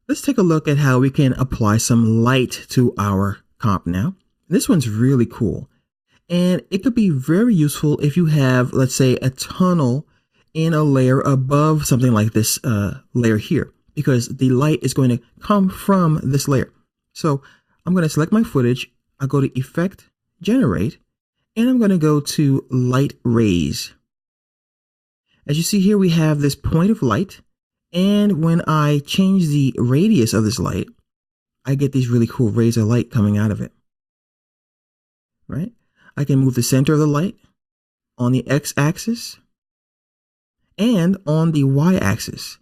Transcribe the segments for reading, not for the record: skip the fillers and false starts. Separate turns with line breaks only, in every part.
Let's take a look at how we can apply some light to our comp now. This one's really cool. And it could be very useful if you have, let's say, a tunnel in a layer above something like this layer here, because the light is going to come from this layer. So I'm going to select my footage. I'll go to Effect, Generate, and I'm going to go to Light Rays. As you see here, we have this point of light. And when I change the radius of this light, I get these really cool rays of light coming out of it, right? I can move the center of the light on the x-axis and on the y-axis.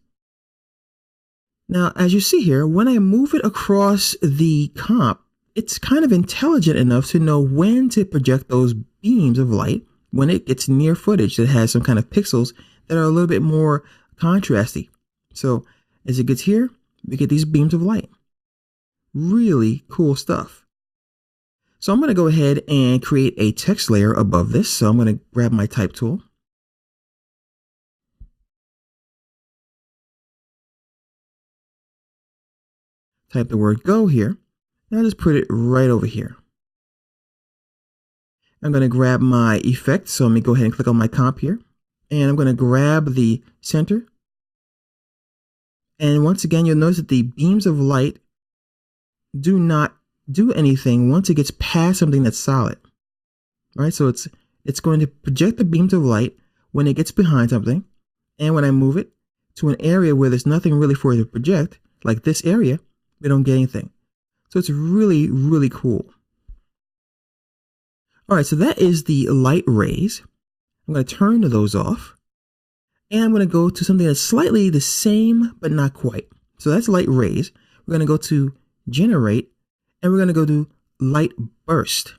Now, as you see here, when I move it across the comp, it's kind of intelligent enough to know when to project those beams of light when it gets near footage that has some kind of pixels that are a little bit more contrasty. So as it gets here, we get these beams of light. Really cool stuff. So I'm going to go ahead and create a text layer above this. So I'm going to grab my type tool. Type the word go here. And I'll just put it right over here. I'm going to grab my effect. So let me go ahead and click on my comp here. And I'm going to grab the center. And once again, you'll notice that the beams of light do not do anything once it gets past something that's solid, right? So it's going to project the beams of light when it gets behind something. And when I move it to an area where there's nothing really for it to project, like this area, we don't get anything. So it's really, really cool. All right, so that is the light rays. I'm going to turn those off. And I'm going to go to something that's slightly the same, but not quite. So that's light rays. We're going to go to Generate, and we're going to go to Light Burst.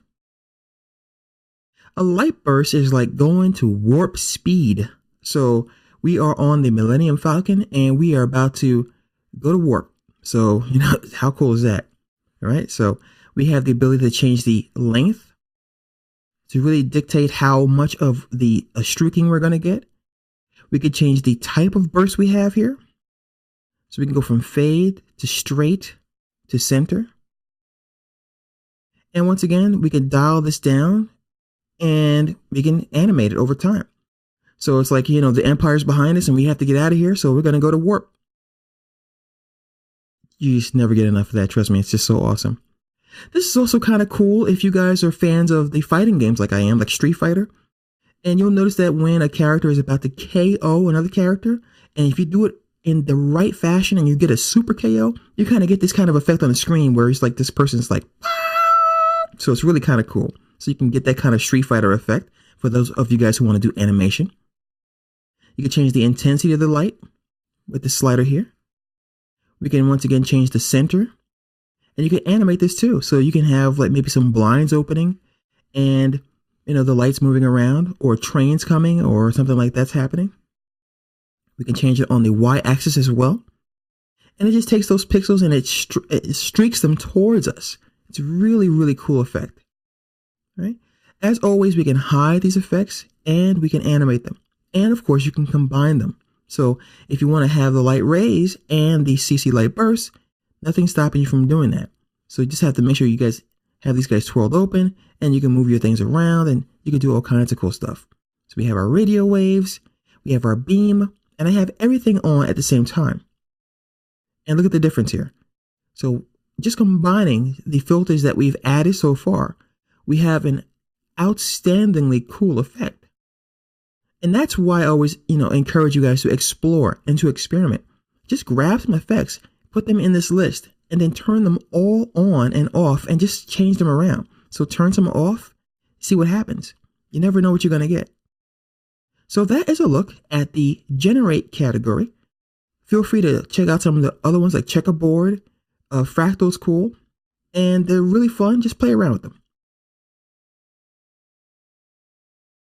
A light burst is like going to warp speed. So we are on the Millennium Falcon, and we are about to go to warp. So, you know, how cool is that? All right. So we have the ability to change the length to really dictate how much of the streaking we're going to get. We could change the type of burst we have here. So we can go from fade to straight to center. And once again, we can dial this down and we can animate it over time. So it's like, you know, the Empire's behind us and we have to get out of here. So we're going to go to warp. You just never get enough of that. Trust me. It's just so awesome. This is also kind of cool if you guys are fans of the fighting games like I am, like Street Fighter. And you'll notice that when a character is about to KO another character, and if you do it in the right fashion and you get a super KO, you kind of get this kind of effect on the screen where it's like this person's like, ah! So it's really kind of cool. So you can get that kind of Street Fighter effect for those of you guys who want to do animation. You can change the intensity of the light with the slider here. We can once again change the center, and you can animate this too. So you can have like maybe some blinds opening and, you know, the lights moving around, or trains coming, or something like that's happening. We can change it on the y-axis as well. And it just takes those pixels and it streaks them towards us. It's a really, really cool effect. Right? As always, we can hide these effects and we can animate them. And of course, you can combine them. So if you want to have the light rays and the CC light bursts, nothing's stopping you from doing that. So you just have to make sure you guys have these guys twirled open, and you can move your things around, and you can do all kinds of cool stuff. So we have our radio waves, we have our beam, and I have everything on at the same time. And look at the difference here. So just combining the filters that we've added so far, we have an outstandingly cool effect. And that's why I always, you know, encourage you guys to explore and to experiment. Just grab some effects, put them in this list, and then turn them all on and off and just change them around. So turn some off, see what happens. You never know what you're going to get. So that is a look at the Generate category. Feel free to check out some of the other ones like Checkerboard, Fractal's cool, and they're really fun. Just play around with them.